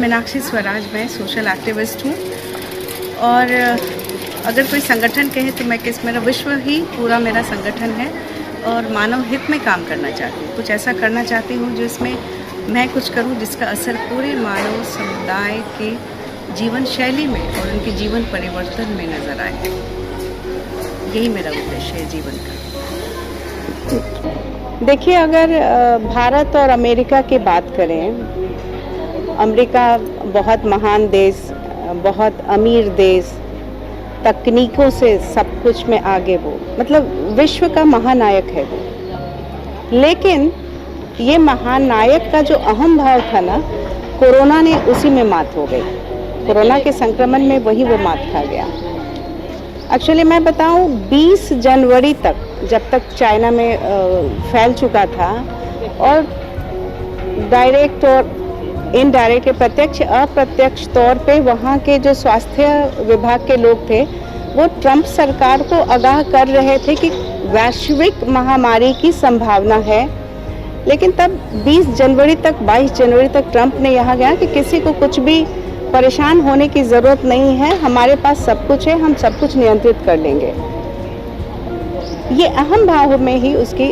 मीनाक्षी स्वराज, मैं social activist हूँ और अगर कोई संगठन कहे तो मैं मेरा विश्व ही पूरा मेरा संगठन है और मानव हित में काम करना चाहती हूँ। कुछ ऐसा करना चाहती हूँ जिसमें मैं कुछ करूँ जिसका असर पूरे मानव समुदाय के जीवन शैली में और उनके जीवन परिवर्तन में नज़र आए। यही मेरा उद्देश्य है जीवन का। देखिए, अगर भारत और अमेरिका की बात करें, अमेरिका बहुत महान देश, बहुत अमीर देश, तकनीकों से सब कुछ में आगे, वो मतलब विश्व का महानायक है वो। लेकिन ये महानायक का जो अहम भाव था ना, कोरोना ने उसी में मात हो गई। कोरोना के संक्रमण में वही वो मात खा गया। एक्चुअली मैं बताऊं, 20 जनवरी तक, जब तक चाइना में फैल चुका था और डायरेक्ट और इनडायरेक्ट, प्रत्यक्ष अप्रत्यक्ष तौर पे वहाँ के जो स्वास्थ्य विभाग के लोग थे वो ट्रंप सरकार को आगाह कर रहे थे कि वैश्विक महामारी की संभावना है। लेकिन तब 20 जनवरी तक, 22 जनवरी तक ट्रंप ने यहाँ गया कि किसी को कुछ भी परेशान होने की ज़रूरत नहीं है, हमारे पास सब कुछ है, हम सब कुछ नियंत्रित कर लेंगे। ये अहम भाव में ही उसकी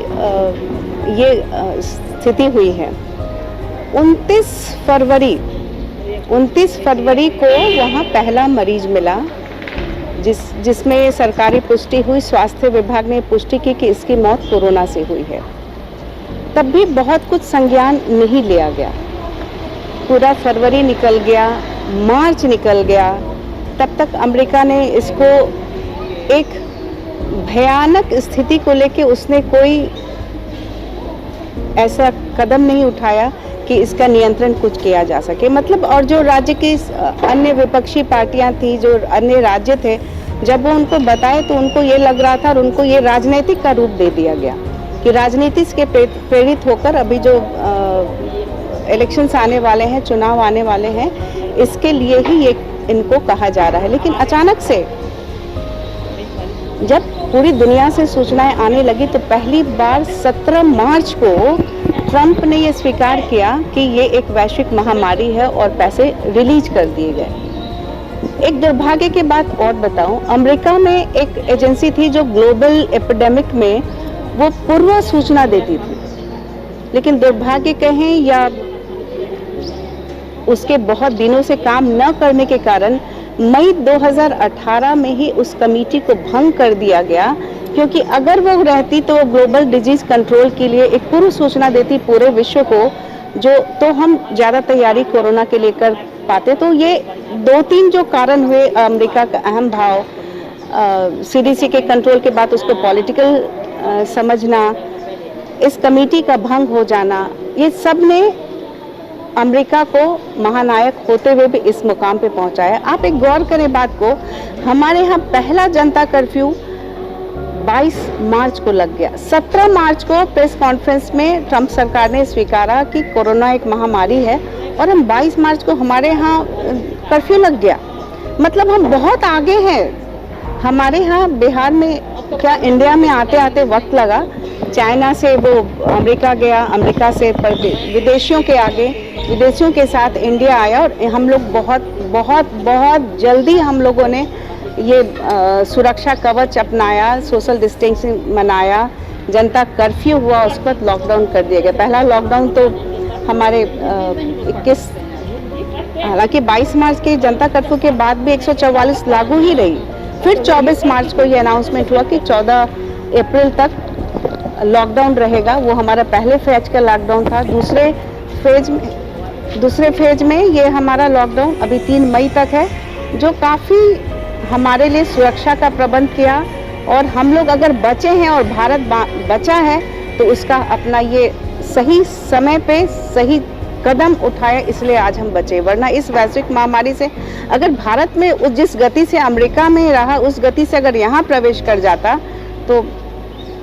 ये स्थिति हुई है। 29 फरवरी को वहाँ पहला मरीज मिला जिसमें सरकारी पुष्टि हुई, स्वास्थ्य विभाग ने पुष्टि की कि इसकी मौत कोरोना से हुई है। तब भी बहुत कुछ संज्ञान नहीं लिया गया। पूरा फरवरी निकल गया, मार्च निकल गया, तब तक अमेरिका ने इसको एक भयानक स्थिति को लेके उसने कोई ऐसा कदम नहीं उठाया कि इसका नियंत्रण कुछ किया जा सके। मतलब, और जो राज्य की अन्य विपक्षी पार्टियां थी, जो अन्य राज्य थे, जब वो उनको बताए तो उनको ये लग रहा था और उनको ये राजनीतिक का रूप दे दिया गया कि राजनीति से प्रेरित होकर अभी जो इलेक्शंस आने वाले हैं, चुनाव आने वाले हैं, इसके लिए ही ये इनको कहा जा रहा है। लेकिन अचानक से जब पूरी दुनिया से सूचनाएं आने लगी तो पहली बार 17 मार्च को ट्रंप ने ये स्वीकार किया कि ये एक वैश्विक महामारी है और पैसे रिलीज कर दिए गए। एक दुर्भाग्य की बात और बताऊं, अमेरिका में एक एजेंसी थी जो ग्लोबल एपिडेमिक में वो पूर्व सूचना देती थी, लेकिन दुर्भाग्य कहें या उसके बहुत दिनों से काम न करने के कारण मई 2018 में ही उस कमेटी को भंग कर दिया गया। क्योंकि अगर वो रहती तो वो ग्लोबल डिजीज कंट्रोल के लिए एक पूर्व सूचना देती पूरे विश्व को, तो हम ज़्यादा तैयारी कोरोना के लिए कर पाते। तो ये 2-3 जो कारण हुए, अमेरिका का अहम भाव, CDC के कंट्रोल के बाद उसको पॉलिटिकल समझना, इस कमेटी का भंग हो जाना, ये सब ने अमेरिका को महानायक होते हुए भी इस मुकाम पे पहुंचाया। आप एक गौर करें बात को, हमारे यहाँ पहला जनता कर्फ्यू 22 मार्च को लग गया। 17 मार्च को प्रेस कॉन्फ्रेंस में ट्रंप सरकार ने स्वीकारा कि कोरोना एक महामारी है और हम 22 मार्च को हमारे यहाँ कर्फ्यू लग गया। मतलब हम बहुत आगे हैं। हमारे यहाँ बिहार में क्या, इंडिया में आते आते वक्त लगा। चाइना से वो अमेरिका गया, अमेरिका से विदेशियों के आगे, विदेशियों के साथ इंडिया आया और हम लोग बहुत जल्दी हम लोगों ने ये सुरक्षा कवच अपनाया, सोशल डिस्टेंसिंग मनाया, जनता कर्फ्यू हुआ, उसके बाद लॉकडाउन कर दिया गया। पहला लॉकडाउन तो हमारे 21, हालांकि 22 मार्च के जनता कर्फ्यू के बाद भी 144 लागू ही रही। फिर 24 मार्च को ये अनाउंसमेंट हुआ कि 14 अप्रैल तक लॉकडाउन रहेगा। वो हमारा पहले फेज का लॉकडाउन था। दूसरे फेज में ये हमारा लॉकडाउन अभी 3 मई तक है, जो काफ़ी हमारे लिए सुरक्षा का प्रबंध किया। और हम लोग अगर बचे हैं और भारत बचा है तो उसका अपना ये सही समय पे सही कदम उठाए, इसलिए आज हम बचे। वरना इस वैश्विक महामारी से अगर भारत में जिस गति से अमेरिका में रहा, उस गति से अगर यहाँ प्रवेश कर जाता तो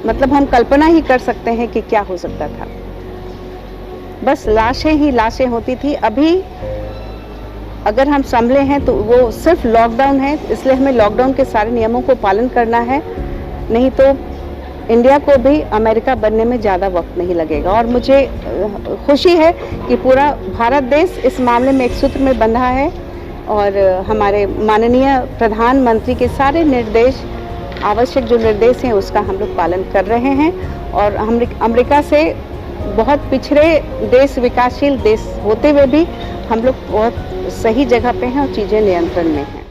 मतलब हम कल्पना ही कर सकते हैं कि क्या हो सकता था। बस लाशें ही लाशें होती थी। अभी अगर हम संभले हैं तो वो सिर्फ लॉकडाउन है, इसलिए हमें लॉकडाउन के सारे नियमों को पालन करना है। नहीं तो इंडिया को भी अमेरिका बनने में ज़्यादा वक्त नहीं लगेगा। और मुझे खुशी है कि पूरा भारत देश इस मामले में एक सूत्र में बंधा है और हमारे माननीय प्रधानमंत्री के सारे निर्देश, आवश्यक जो निर्देश हैं उसका हम लोग पालन कर रहे हैं। और हम अमेरिका से बहुत पिछड़े देश, विकासशील देश होते हुए भी हम लोग बहुत सही जगह पे हैं और चीज़ें नियंत्रण में हैं।